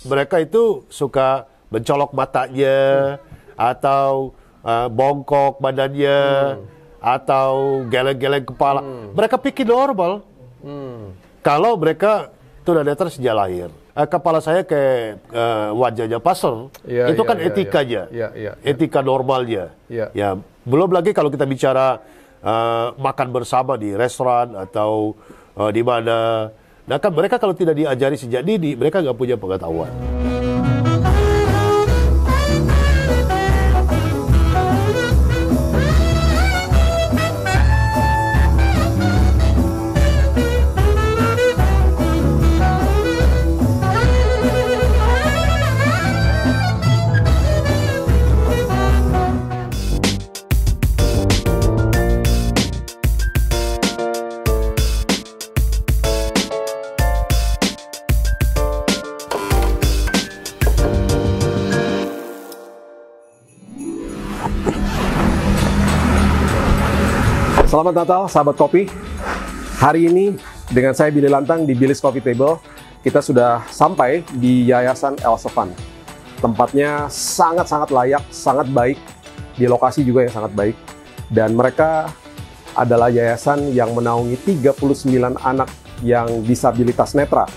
mereka itu suka mencolok matanya, atau bongkok badannya, atau geleng-geleng kepala. Mereka pikir normal. Kalau mereka tunanetra sejak lahir. Kepala saya kayak wajahnya pastor. Itu kan etikanya, etika normalnya. Ya, belum lagi kalau kita bicara makan bersama di restoran atau di mana. Nah kan mereka kalau tidak diajari sejak dini, mereka nggak punya pengetahuan. Selamat Natal, sahabat kopi. Hari ini dengan saya Billy Lantang di Billy's Coffee Table, kita sudah sampai di Yayasan El Safan. Tempatnya sangat-sangat layak, sangat baik, di lokasi juga yang sangat baik. Dan mereka adalah yayasan yang menaungi 39 anak yang disabilitas netra.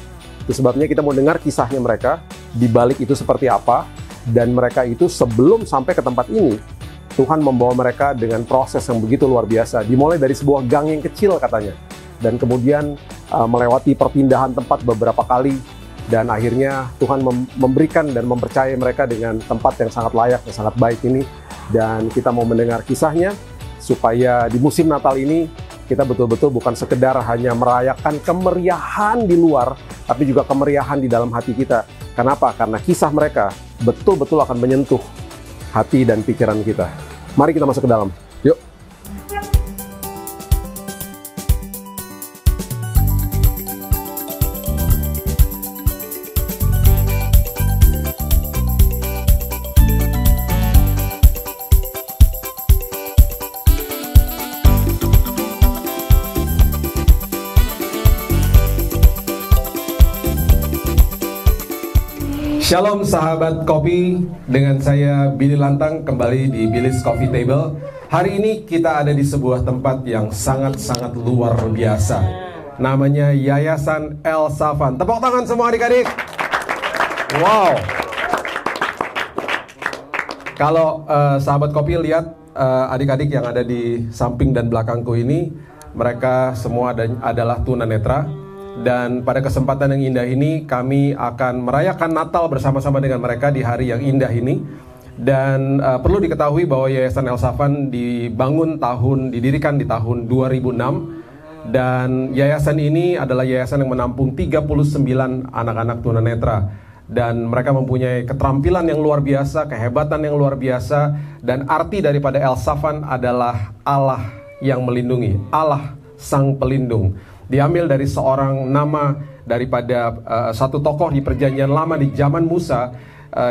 Itu sebabnya kita mau dengar kisahnya mereka, di balik itu seperti apa, dan mereka itu sebelum sampai ke tempat ini, Tuhan membawa mereka dengan proses yang begitu luar biasa. Dimulai dari sebuah gang yang kecil katanya. Dan kemudian melewati perpindahan tempat beberapa kali. Dan akhirnya Tuhan memberikan dan mempercayai mereka dengan tempat yang sangat layak, yang sangat baik ini. Dan kita mau mendengar kisahnya, supaya di musim Natal ini, kita betul-betul bukan sekedar hanya merayakan kemeriahan di luar, tapi juga kemeriahan di dalam hati kita. Kenapa? Karena kisah mereka betul-betul akan menyentuh hati dan pikiran kita. Mari kita masuk ke dalam. Yuk. Shalom sahabat kopi, dengan saya Billy Lantang kembali di Billy's Coffee Table. Hari ini kita ada di sebuah tempat yang sangat-sangat luar biasa. Namanya Yayasan El Safan. Tepuk tangan semua adik-adik. Wow. Kalau sahabat kopi lihat adik-adik yang ada di samping dan belakangku ini, mereka semua adalah tunanetra. Dan pada kesempatan yang indah ini kami akan merayakan Natal bersama-sama dengan mereka di hari yang indah ini. Dan perlu diketahui bahwa Yayasan El Safan didirikan di tahun 2006. Dan yayasan ini adalah yayasan yang menampung 39 anak-anak tunanetra. Dan mereka mempunyai keterampilan yang luar biasa, kehebatan yang luar biasa. Dan arti daripada El Safan adalah Allah yang melindungi, Allah Sang Pelindung. Diambil dari seorang nama daripada satu tokoh di perjanjian lama di zaman Musa,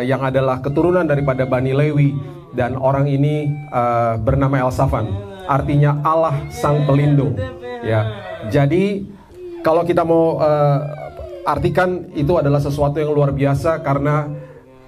yang adalah keturunan daripada Bani Lewi, dan orang ini bernama El Safan, artinya Allah Sang Pelindung. Ya, jadi kalau kita mau artikan, itu adalah sesuatu yang luar biasa, karena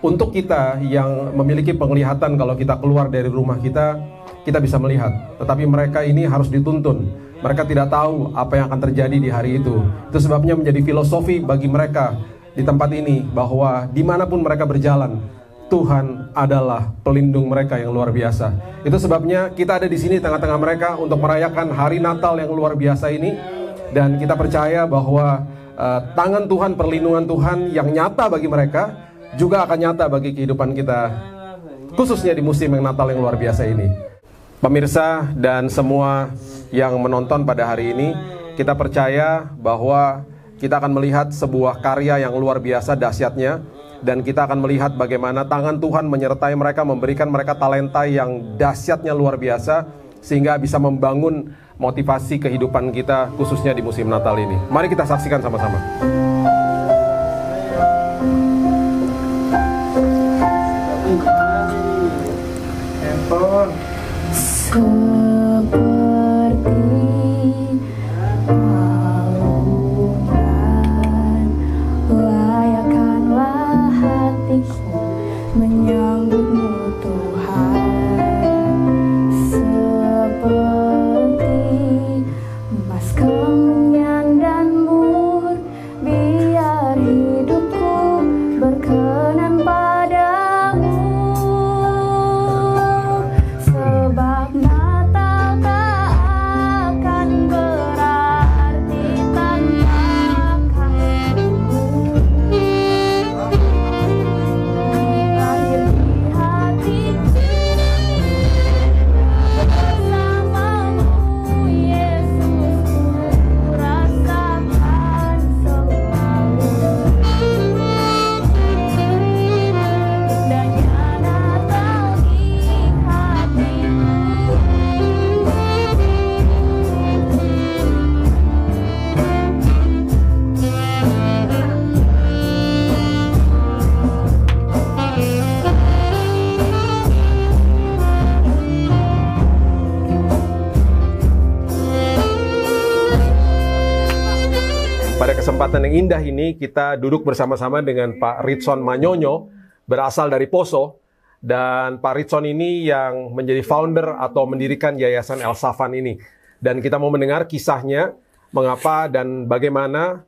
untuk kita yang memiliki penglihatan, kalau kita keluar dari rumah kita bisa melihat, tetapi mereka ini harus dituntun. Mereka tidak tahu apa yang akan terjadi di hari itu. Itu sebabnya menjadi filosofi bagi mereka di tempat ini, bahwa dimanapun mereka berjalan, Tuhan adalah pelindung mereka yang luar biasa. Itu sebabnya kita ada di sini tengah-tengah mereka untuk merayakan hari Natal yang luar biasa ini. Dan kita percaya bahwa tangan Tuhan, perlindungan Tuhan yang nyata bagi mereka juga akan nyata bagi kehidupan kita, khususnya di musim yang Natal yang luar biasa ini. Pemirsa dan semua yang menonton pada hari ini, kita percaya bahwa kita akan melihat sebuah karya yang luar biasa dahsyatnya, dan kita akan melihat bagaimana tangan Tuhan menyertai mereka, memberikan mereka talenta yang dahsyatnya luar biasa, sehingga bisa membangun motivasi kehidupan kita khususnya di musim Natal ini. Mari kita saksikan sama-sama. Seperti lautan, layakkanlah Pada kesempatan yang indah ini, kita duduk bersama-sama dengan Pak Ritson Manyonyo, berasal dari Poso. Dan Pak Ritson ini yang menjadi founder atau mendirikan Yayasan El Safan ini. Dan kita mau mendengar kisahnya, mengapa dan bagaimana,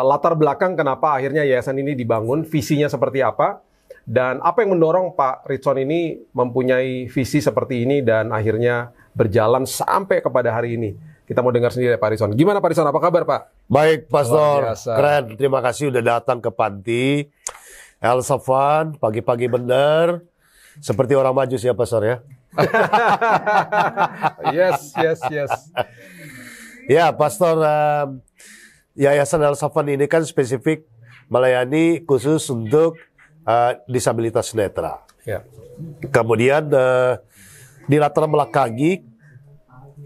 latar belakang kenapa akhirnya yayasan ini dibangun, visinya seperti apa, dan apa yang mendorong Pak Ritson ini mempunyai visi seperti ini dan akhirnya berjalan sampai kepada hari ini. Kita mau dengar sendiri Pak Ritson. Gimana Pak Ritson? Apa kabar Pak? Baik Pastor, keren. Terima kasih udah datang ke panti El Safan, pagi-pagi benar. Seperti orang Majus ya Pastor ya? Yes. Ya Pastor, Yayasan El Safan ini kan spesifik melayani khusus untuk disabilitas netra. Ya. Kemudian di latar belakangi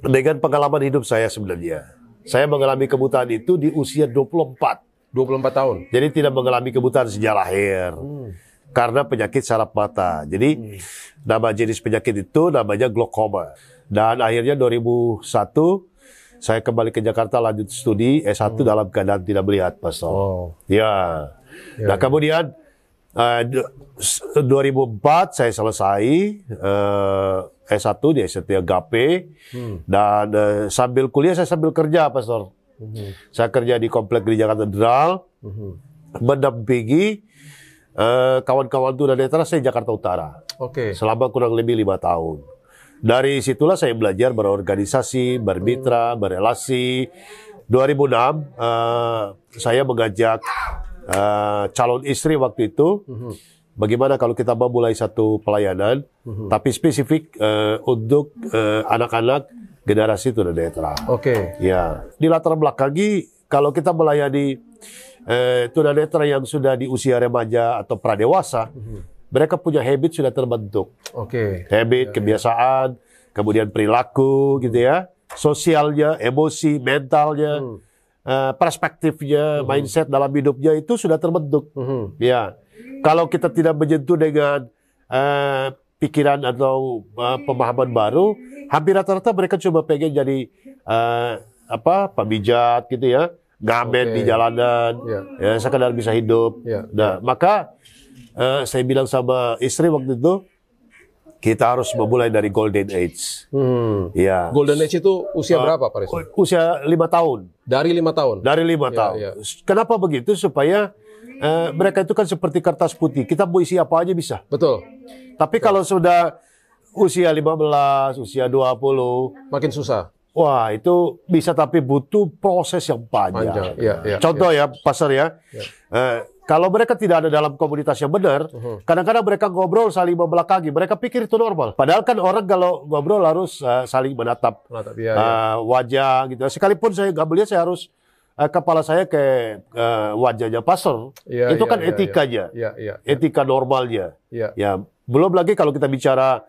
dengan pengalaman hidup saya sebenarnya. Saya mengalami kebutaan itu di usia 24 tahun. Jadi tidak mengalami kebutaan sejak lahir. Karena penyakit saraf mata. Jadi nama jenis penyakit itu namanya glaukoma. Dan akhirnya 2001 saya kembali ke Jakarta lanjut studi S1 dalam keadaan tidak melihat, Pastor. Oh. Ya. Nah, kemudian 2004 saya selesai S1 di STI Agape dan sambil kuliah saya sambil kerja, Pastor. Saya kerja di Komplek Gereja Katedral, mendampingi kawan-kawan tunanetra saya Jakarta Utara. Selama kurang lebih 5 tahun. Dari situlah saya belajar berorganisasi, bermitra, berelasi. 2006 saya mengajak calon istri waktu itu, bagaimana kalau kita memulai satu pelayanan, tapi spesifik untuk anak-anak generasi tunanetra. Ya, di latar belakangi kalau kita melayani tunanetra yang sudah di usia remaja atau pradewasa, mereka punya habit sudah terbentuk. Habit, kebiasaan, kemudian perilaku, gitu ya, sosialnya, emosi, mentalnya, perspektifnya, mindset dalam hidupnya itu sudah terbentuk. Ya, kalau kita tidak menyentuh dengan pikiran atau pemahaman baru, hampir rata-rata mereka coba pengen jadi pemijat gitu ya, ngamen di jalanan, ya sekedar bisa hidup. Nah, maka saya bilang sama istri waktu itu, kita harus memulai dari Golden Age. Ya. Golden Age itu usia berapa Pak Ritson? Usia 5 tahun. Dari 5 tahun? Dari 5 tahun. Kenapa begitu? Supaya mereka itu kan seperti kertas putih. Kita mau isi apa aja bisa. Betul. Tapi kalau sudah usia 15, usia 20. Makin susah. Wah, itu bisa tapi butuh proses yang panjang. Contoh ya, Pastor ya. Kalau mereka tidak ada dalam komunitas yang benar, kadang-kadang mereka ngobrol saling membelakangi. Mereka pikir itu normal. Padahal kan orang kalau ngobrol harus saling menatap wajah gitu. Sekalipun saya nggak melihat, saya harus kepala saya ke wajahnya pastor. Itu kan etikanya, etika normalnya. Ya, belum lagi kalau kita bicara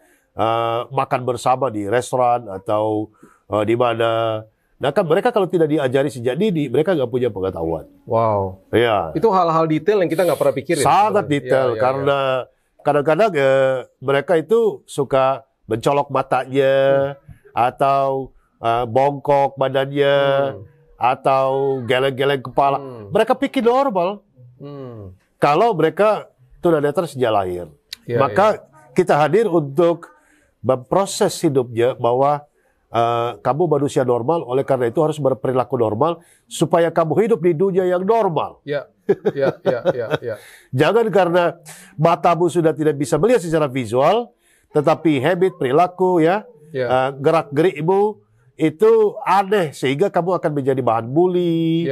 makan bersama di restoran atau di mana. Nah kan mereka kalau tidak diajari sejak dini, mereka nggak punya pengetahuan. Wow. Ya. Itu hal-hal detail yang kita nggak pernah pikirin. Sangat detail karena kadang-kadang mereka itu suka mencolok matanya atau bongkok badannya atau geleng-geleng kepala. Mereka pikir normal. Kalau mereka tunanetra sejak lahir. Maka kita hadir untuk memproses hidupnya bahwa kamu manusia normal, oleh karena itu harus berperilaku normal supaya kamu hidup di dunia yang normal. Jangan karena matamu sudah tidak bisa melihat secara visual, tetapi habit, perilaku, gerak-gerikmu itu aneh sehingga kamu akan menjadi bahan bully,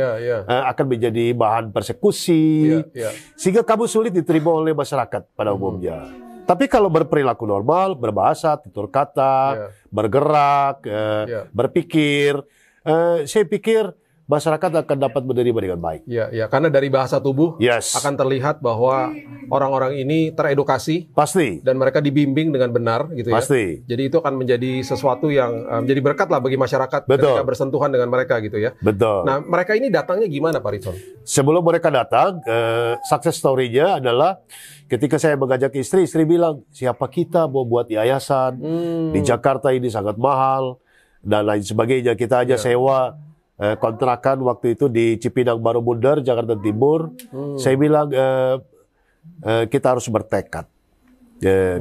akan menjadi bahan persekusi, sehingga kamu sulit diterima oleh masyarakat pada umumnya. Tapi kalau berperilaku normal, berbahasa, tutur kata, bergerak, berpikir, saya pikir masyarakat akan dapat menerima dengan baik. Karena dari bahasa tubuh akan terlihat bahwa orang-orang ini teredukasi, pasti, dan mereka dibimbing dengan benar, gitu ya. Pasti. Jadi itu akan menjadi sesuatu yang menjadi berkat lah bagi masyarakat ketika bersentuhan dengan mereka, gitu ya. Betul. Nah, mereka ini datangnya gimana, Pak Ritson? Sebelum mereka datang, success story-nya adalah ketika saya mengajak istri bilang, siapa kita mau buat yayasan di Jakarta ini sangat mahal dan lain sebagainya. Kita aja sewa kontrakan waktu itu di Cipinang Borobudur, Jakarta Timur. Saya bilang kita harus bertekad.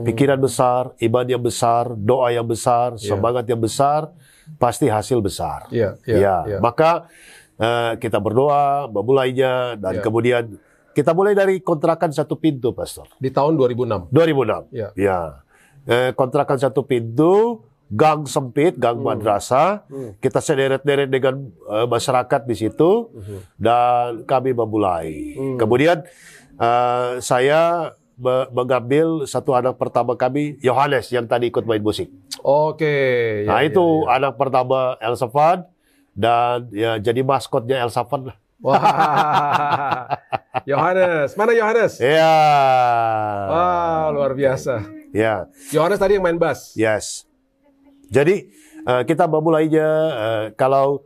Pikiran besar, iman yang besar, doa yang besar, semangat yang besar, pasti hasil besar. Maka kita berdoa, memulainya, dan kemudian kita mulai dari kontrakan satu pintu, Pastor. Di tahun 2006? 2006, kontrakan satu pintu, gang sempit, gang madrasah. Kita sederet-deret dengan masyarakat di situ, dan kami memulai. Kemudian saya mengambil satu anak pertama kami, Yohanes, yang tadi ikut main musik. Nah itu anak pertama Elsafan, dan ya jadi maskotnya Elsafan lah. Wah, Yohanes, mana Yohanes? Ya. Wah, luar biasa. Ya. Yohanes tadi yang main bass. Yes. Jadi kita memulainya kalau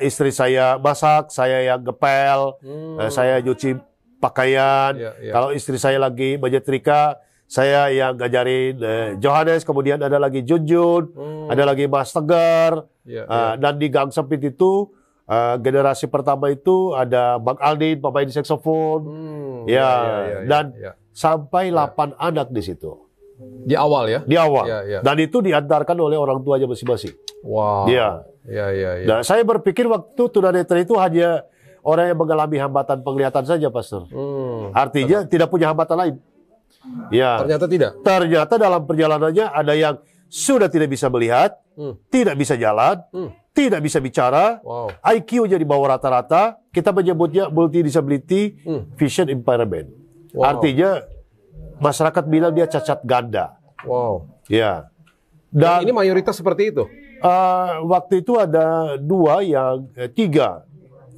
istri saya masak, saya yang ngepel, saya nyuci pakaian. Kalau istri saya lagi menyetrika, saya yang ngajarin Johannes, kemudian ada lagi Junjun, ada lagi Mas Tegar, dan di gang sempit itu generasi pertama itu ada Bang Aldin, pemain saksofon, dan sampai 8 anak di situ. Di awal ya? Di awal. Dan itu diantarkan oleh orang tuanya masing-masing. Wow. Nah, saya berpikir waktu tunanetra itu hanya orang yang mengalami hambatan penglihatan saja, Pastor. Artinya tidak punya hambatan lain. Ternyata tidak. Ternyata dalam perjalanannya ada yang sudah tidak bisa melihat, tidak bisa jalan, tidak bisa bicara, IQ-nya di bawah rata-rata. Kita menyebutnya multi disability vision impairment. Artinya masyarakat bilang dia cacat ganda. Dan ini mayoritas seperti itu. Waktu itu ada 3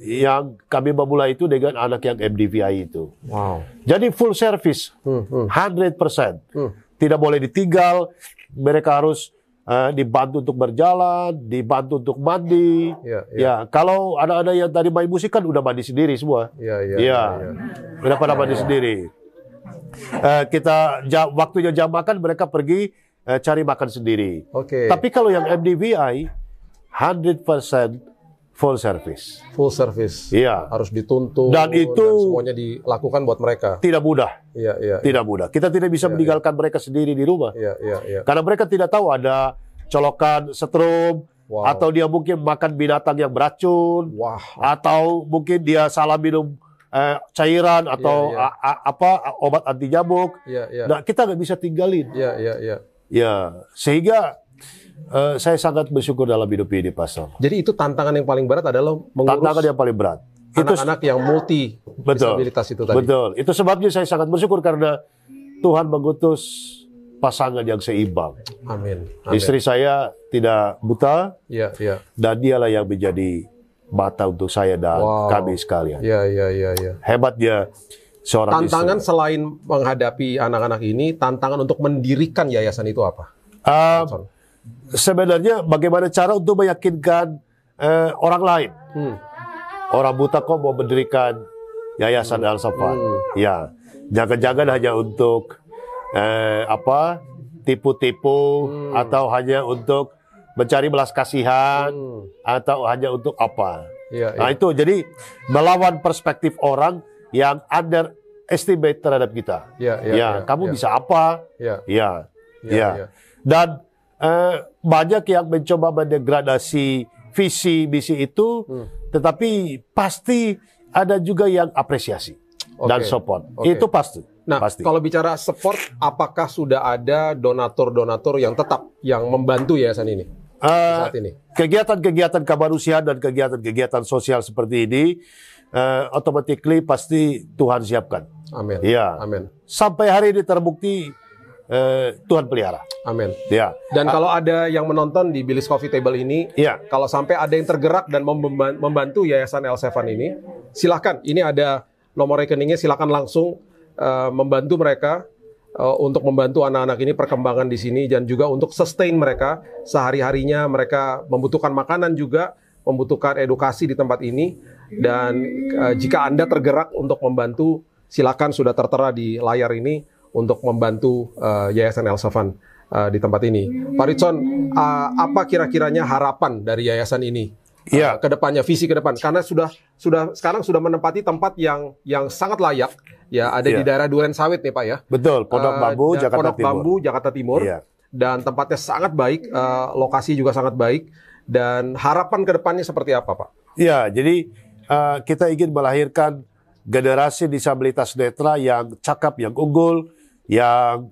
yang kami memulai itu dengan anak yang MDVI itu. Jadi full service, 100%. Tidak boleh ditinggal. Mereka harus dibantu untuk berjalan, dibantu untuk mandi. Kalau anak-anak yang tadi main musik kan udah mandi sendiri semua. Udah pada mandi sendiri. Waktunya jam makan mereka pergi cari makan sendiri. Tapi kalau yang MDVI 100% full service. Full service. Harus dituntun dan itu dan semuanya dilakukan buat mereka. Tidak mudah. Tidak mudah. Kita tidak bisa meninggalkan mereka sendiri di rumah. Karena mereka tidak tahu ada colokan setrum, atau dia mungkin makan binatang yang beracun, atau mungkin dia salah minum cairan atau obat anti nyamuk. Nah, kita nggak bisa tinggalin. Sehingga saya sangat bersyukur dalam hidup ini, Pastor. Jadi itu tantangan yang paling berat adalah mengurus tantangan yang paling berat. Anak-anak yang multi disabilitas itu tadi. Betul. Itu sebabnya saya sangat bersyukur karena Tuhan mengutus pasangan yang seimbang. Amin. Istri saya tidak buta, dan dialah yang menjadi mata untuk saya dan kami sekalian. Hebatnya seorang tantangan istri. Selain menghadapi anak-anak ini, tantangan untuk mendirikan yayasan itu apa? Sebenarnya bagaimana cara untuk meyakinkan orang lain. Orang buta kok mau mendirikan yayasan Elsafan. Jangan-jangan hanya untuk tipu-tipu, atau hanya untuk mencari belas kasihan, atau hanya untuk apa. Nah itu jadi melawan perspektif orang yang underestimate terhadap kita. Kamu bisa apa? Dan banyak yang mencoba mendegradasi visi misi itu, tetapi pasti ada juga yang apresiasi dan support. Itu pasti. Nah, kalau bicara support, apakah sudah ada donatur-donatur yang tetap yang membantu yayasan ini saat ini? Kegiatan-kegiatan kemanusiaan dan kegiatan-kegiatan sosial seperti ini, automatically pasti Tuhan siapkan. Amin. Amin. Sampai hari ini terbukti Tuhan pelihara. Amin. Dan kalau ada yang menonton di Billy's Coffee Table ini, kalau sampai ada yang tergerak dan membantu yayasan Elsafan ini, silakan. Ini ada nomor rekeningnya, silakan langsung membantu mereka untuk membantu anak-anak ini perkembangan di sini, dan juga untuk sustain mereka sehari-harinya. Mereka membutuhkan makanan juga, membutuhkan edukasi di tempat ini. Dan jika Anda tergerak untuk membantu, silakan, sudah tertera di layar ini untuk membantu Yayasan Elsafan di tempat ini. Pak Ritson, apa kira-kiranya harapan dari yayasan ini Iya. ke depannya, visi ke depan, karena sekarang sudah menempati tempat yang sangat layak, ya, ada di daerah Duren Sawit nih Pak ya. Betul, Pondok Bambu, dan Jakarta Pondok Timur. Bambu, Jakarta Timur. Iya. Dan tempatnya sangat baik, lokasi juga sangat baik. Dan harapan ke depannya seperti apa Pak? Iya, jadi kita ingin melahirkan generasi disabilitas netra yang cakap, yang unggul, yang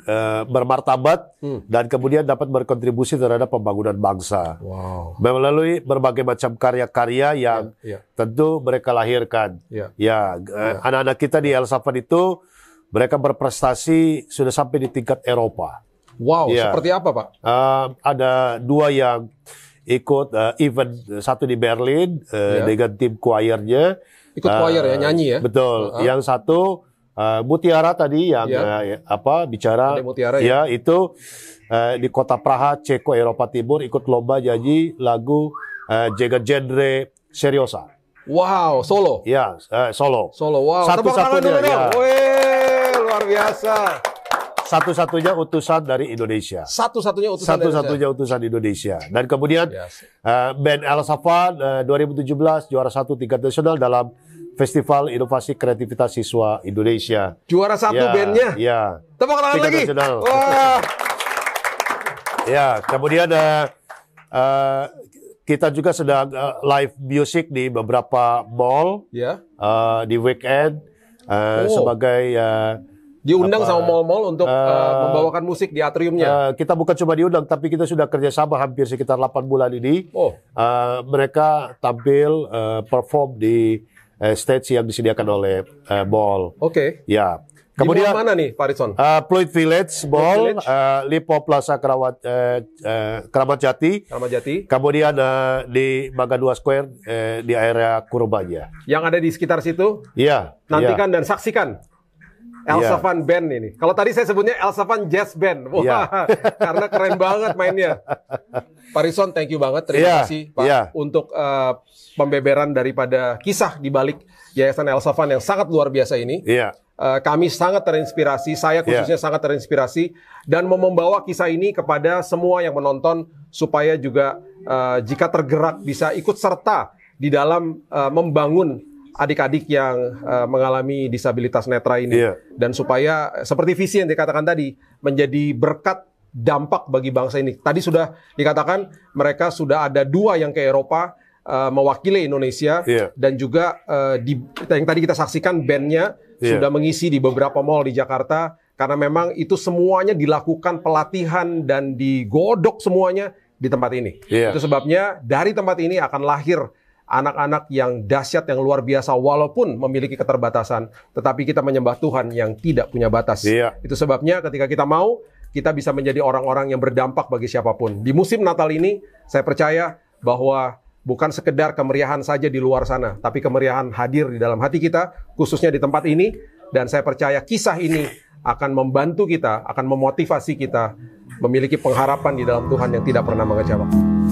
bermartabat, dan kemudian dapat berkontribusi terhadap pembangunan bangsa. Wow. Melalui berbagai macam karya-karya yang tentu mereka lahirkan. Anak-anak kita di El Safan itu, mereka berprestasi sudah sampai di tingkat Eropa. Wow, seperti apa Pak? Ada 2 yang ikut event, satu di Berlin dengan tim choir-nya. Ikut choir ya, nyanyi ya? Betul. Yang satu Mutiara tadi yang bicara, Mutiara, itu di kota Praha, Ceko, Eropa Timur, ikut lomba nyanyi lagu genre seriosa. Wow, solo. Ya, solo. Solo. Wow. Satu-satunya. Wih, luar biasa. Satu-satunya utusan dari Indonesia. Satu-satunya utusan Indonesia. Dan kemudian band El Safan 2017 juara 1 tingkat nasional dalam Festival Inovasi Kreativitas Siswa Indonesia. Juara 1 bandnya. Ya. Tepuk tangan lagi. Nasional. Wah. Ya, kemudian kita juga sedang live music di beberapa mall. Di weekend sebagai diundang sama mall-mall untuk membawakan musik di atriumnya. Kita bukan cuma diundang, tapi kita sudah kerjasama hampir sekitar 8 bulan ini. Mereka tampil perform di stage yang disediakan oleh mall. Oke. Ya. Kemudian di mana nih, Pak Ritson? Pluit Village Mall, Lipo Plaza Keramat Jati. Kemudian di Mangga 2 Square di area Kurubanya. Yang ada di sekitar situ. Iya. Nantikan dan saksikan El Safan Band ini. Kalau tadi saya sebutnya El Safan Jazz Band. Wah, karena keren banget mainnya. Pak Ritson, thank you banget. Terima kasih Pak untuk pembeberan daripada kisah di balik Yayasan El Safan yang sangat luar biasa ini. Kami sangat terinspirasi, saya khususnya sangat terinspirasi, dan mau membawa kisah ini kepada semua yang menonton supaya juga jika tergerak bisa ikut serta di dalam membangun adik-adik yang mengalami disabilitas netra ini, dan supaya seperti visi yang dikatakan tadi menjadi berkat dampak bagi bangsa ini. Tadi sudah dikatakan mereka sudah ada 2 yang ke Eropa mewakili Indonesia, dan juga yang tadi kita saksikan bandnya sudah mengisi di beberapa mall di Jakarta, karena memang itu semuanya dilakukan pelatihan dan digodok semuanya di tempat ini. Itu sebabnya dari tempat ini akan lahir anak-anak yang dahsyat, yang luar biasa, walaupun memiliki keterbatasan, tetapi kita menyembah Tuhan yang tidak punya batas. Itu sebabnya ketika kita mau, kita bisa menjadi orang-orang yang berdampak bagi siapapun. Di musim Natal ini, saya percaya bahwa bukan sekedar kemeriahan saja di luar sana, tapi kemeriahan hadir di dalam hati kita, khususnya di tempat ini. Dan saya percaya kisah ini akan membantu kita, akan memotivasi kita memiliki pengharapan di dalam Tuhan yang tidak pernah mengecewakan.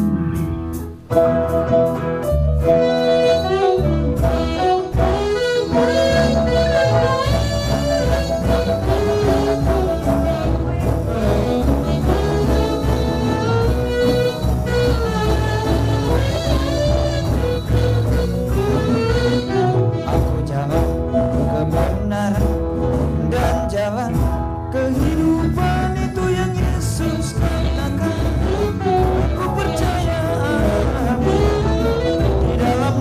Ku percaya di dalam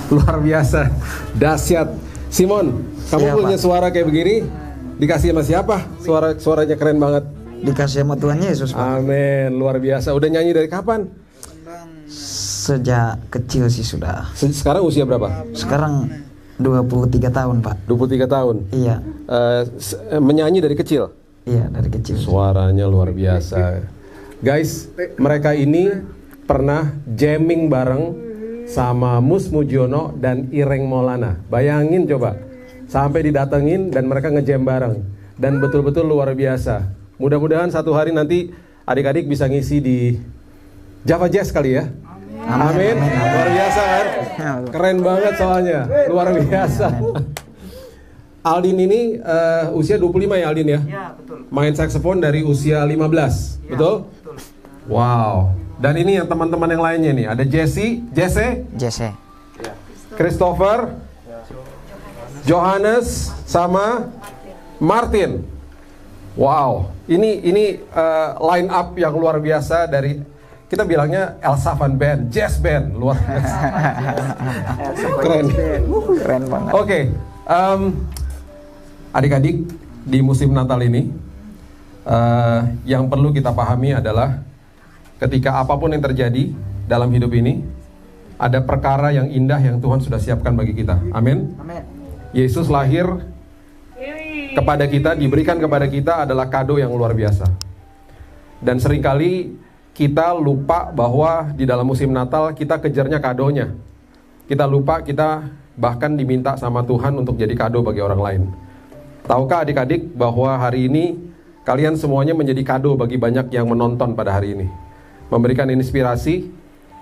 Luar biasa, dahsyat. Simon, kamu Siapa? punya suara kayak begini? Dikasih sama siapa? Suaranya keren banget. Dikasih sama Tuhan Yesus, Pak. Amin, luar biasa. Udah nyanyi dari kapan? Sejak kecil sih sudah. Sekarang usia berapa? Sekarang 23 tahun, Pak. 23 tahun. Iya. Menyanyi dari kecil. Iya, dari kecil. Suaranya luar biasa. Guys, mereka ini pernah jamming bareng sama Mus Mujiono dan Ireng Maulana. Bayangin coba, sampai didatengin dan mereka ngejam bareng. Dan betul-betul luar biasa. Mudah-mudahan satu hari nanti adik-adik bisa ngisi di Java Jazz kali ya. Amin. Luar biasa kan? Keren banget soalnya. Luar biasa. Aldin ini usia 25 ya Aldin ya? Ya, betul. Main saksofon dari usia 15, betul? Betul. Wow. Dan ini yang teman-teman yang lainnya nih. Ada Jesse, Jesse. Christopher, Johannes, sama Martin. Wow. Ini line up yang luar biasa dari, kita bilangnya Elsa Van Band, jazz band, luar biasa. Keren. Keren banget. Oke, adik-adik di musim Natal ini, yang perlu kita pahami adalah ketika apapun yang terjadi dalam hidup ini, ada perkara yang indah yang Tuhan sudah siapkan bagi kita. Amin. Amin. Yesus lahir kepada kita, diberikan kepada kita adalah kado yang luar biasa. Dan seringkali kita lupa bahwa di dalam musim Natal kita kejarnya kadonya. Kita lupa, kita bahkan diminta sama Tuhan untuk jadi kado bagi orang lain. Tahukah adik-adik bahwa hari ini kalian semuanya menjadi kado bagi banyak yang menonton pada hari ini. Memberikan inspirasi,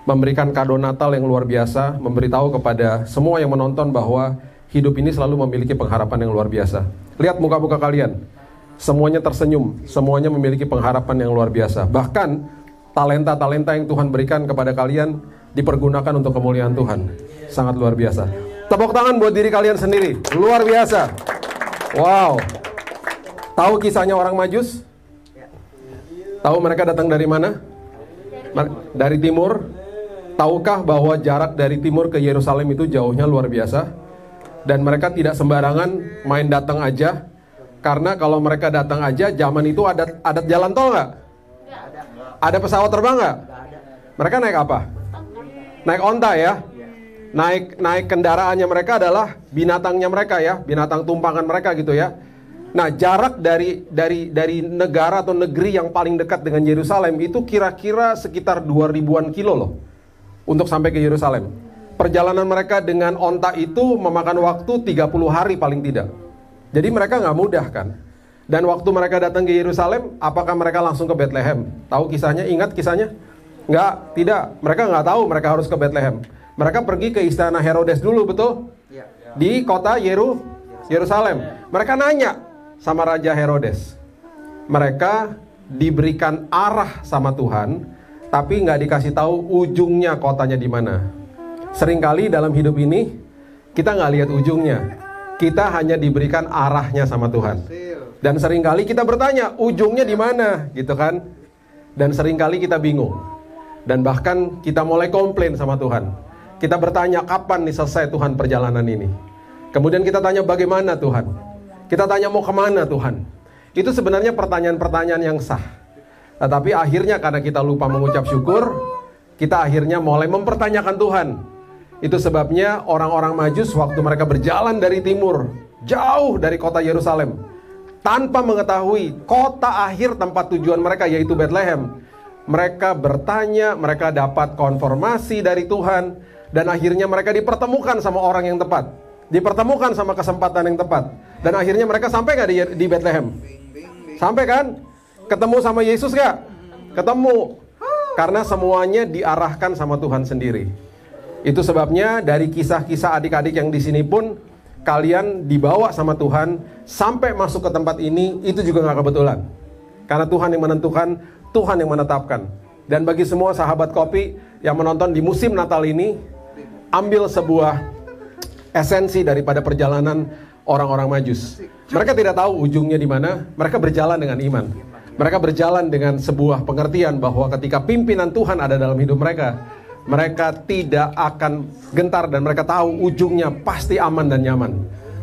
memberikan kado Natal yang luar biasa, memberitahu kepada semua yang menonton bahwa hidup ini selalu memiliki pengharapan yang luar biasa. Lihat muka-muka kalian, semuanya tersenyum, semuanya memiliki pengharapan yang luar biasa. Bahkan talenta-talenta yang Tuhan berikan kepada kalian dipergunakan untuk kemuliaan Tuhan. Sangat luar biasa. Tepuk tangan buat diri kalian sendiri, luar biasa. Wow. Tahu kisahnya orang Majus? Tahu mereka datang dari mana? Dari timur. Tahukah bahwa jarak dari timur ke Yerusalem itu jauhnya luar biasa? Dan mereka tidak sembarangan main datang aja. Karena kalau mereka datang aja, zaman itu ada jalan tol nggak? Ada pesawat terbang nggak? Mereka naik apa? Naik onta ya? Naik kendaraannya mereka adalah binatangnya mereka ya, binatang tumpangan mereka gitu ya. Nah, jarak dari negara atau negeri yang paling dekat dengan Yerusalem itu kira-kira sekitar 2000-an kilo loh untuk sampai ke Yerusalem. Perjalanan mereka dengan onta itu memakan waktu 30 hari paling tidak. Jadi mereka nggak mudah kan. Dan waktu mereka datang ke Yerusalem, apakah mereka langsung ke Bethlehem? Tahu kisahnya? Ingat kisahnya? Nggak, tidak. Mereka nggak tahu mereka harus ke Bethlehem. Mereka pergi ke istana Herodes dulu, betul? Di kota Yerusalem. Mereka nanya sama Raja Herodes. Mereka diberikan arah sama Tuhan, tapi nggak dikasih tahu ujungnya kotanya di mana. Seringkali dalam hidup ini kita nggak lihat ujungnya, kita hanya diberikan arahnya sama Tuhan. Dan seringkali kita bertanya ujungnya di mana, gitu kan? Dan seringkali kita bingung. Dan bahkan kita mulai komplain sama Tuhan. Kita bertanya kapan nih selesai Tuhan perjalanan ini. Kemudian kita tanya bagaimana Tuhan. Kita tanya mau kemana Tuhan. Itu sebenarnya pertanyaan-pertanyaan yang sah. Tetapi akhirnya karena kita lupa mengucap syukur, kita akhirnya mulai mempertanyakan Tuhan. Itu sebabnya orang-orang Majus waktu mereka berjalan dari timur, jauh dari kota Yerusalem, tanpa mengetahui kota akhir tempat tujuan mereka yaitu Bethlehem, mereka bertanya, mereka dapat konfirmasi dari Tuhan, dan akhirnya mereka dipertemukan sama orang yang tepat, dipertemukan sama kesempatan yang tepat, dan akhirnya mereka sampai gak di Bethlehem? Sampai kan? Ketemu sama Yesus gak? Ketemu. Karena semuanya diarahkan sama Tuhan sendiri. Itu sebabnya dari kisah-kisah adik-adik yang di sini pun kalian dibawa sama Tuhan sampai masuk ke tempat ini, itu juga gak kebetulan. Karena Tuhan yang menentukan, Tuhan yang menetapkan. Dan bagi semua sahabat kopi yang menonton di musim Natal ini, ambil sebuah esensi daripada perjalanan orang-orang Majus. Mereka tidak tahu ujungnya di mana, mereka berjalan dengan iman. Mereka berjalan dengan sebuah pengertian bahwa ketika pimpinan Tuhan ada dalam hidup mereka, Mereka tidak akan gentar dan mereka tahu ujungnya pasti aman dan nyaman.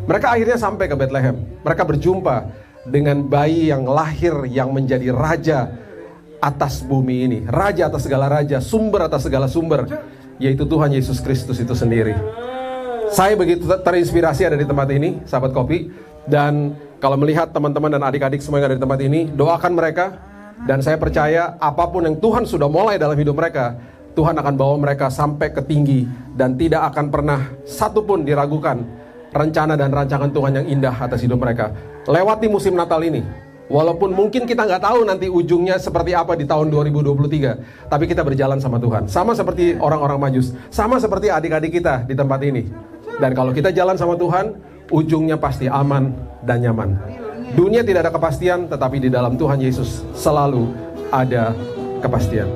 Mereka akhirnya sampai ke Bethlehem. Mereka berjumpa dengan bayi yang lahir yang menjadi raja atas bumi ini. Raja atas segala raja, sumber atas segala sumber, yaitu Tuhan Yesus Kristus itu sendiri. Saya begitu terinspirasi ada di tempat ini, sahabat Kopi. Dan kalau melihat teman-teman dan adik-adik semua yang ada di tempat ini, doakan mereka. Dan saya percaya apapun yang Tuhan sudah mulai dalam hidup mereka, Tuhan akan bawa mereka sampai ke tinggi. Dan tidak akan pernah satupun diragukan rencana dan rancangan Tuhan yang indah atas hidup mereka. Lewati musim Natal ini, walaupun mungkin kita nggak tahu nanti ujungnya seperti apa di tahun 2023, tapi kita berjalan sama Tuhan. Sama seperti orang-orang Majus, sama seperti adik-adik kita di tempat ini. Dan kalau kita jalan sama Tuhan, ujungnya pasti aman dan nyaman. Dunia tidak ada kepastian, tetapi di dalam Tuhan Yesus selalu ada kepastian.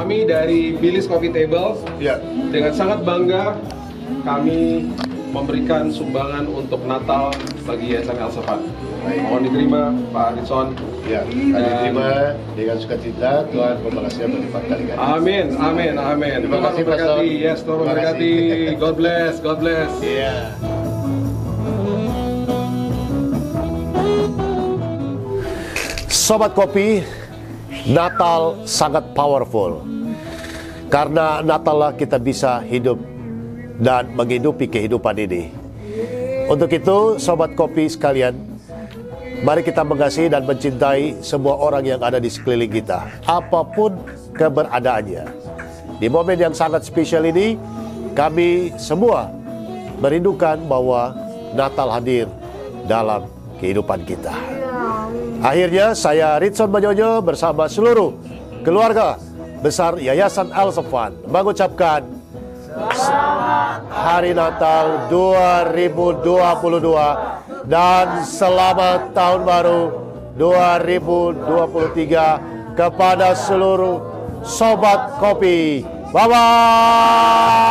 Kami dari Billy's Coffee Table, dengan sangat bangga kami memberikan sumbangan untuk Natal bagi Yayasan El Safat. Mohon diterima Pak Aritson. Ya, diterima dengan sukacita. Tuhan membalasnya berlipat kali. Amin, amin, amin. Terima kasih, Pastor. Yes, Tuhan memberkati. God bless, God bless. Yeah. Sobat Kopi, Natal sangat powerful. Karena Natal lah kita bisa hidup dan menghidupi kehidupan ini. Untuk itu, Sobat Kopi sekalian, mari kita mengasihi dan mencintai semua orang yang ada di sekeliling kita, apapun keberadaannya. Di momen yang sangat spesial ini, kami semua merindukan bahwa Natal hadir dalam kehidupan kita. Akhirnya, saya Ritson Manyonyo bersama seluruh keluarga besar Yayasan El Safat mengucapkan Selamat Hari Natal 2022 dan selamat Tahun Baru 2023 kepada seluruh Sobat Kopi. Bye-bye.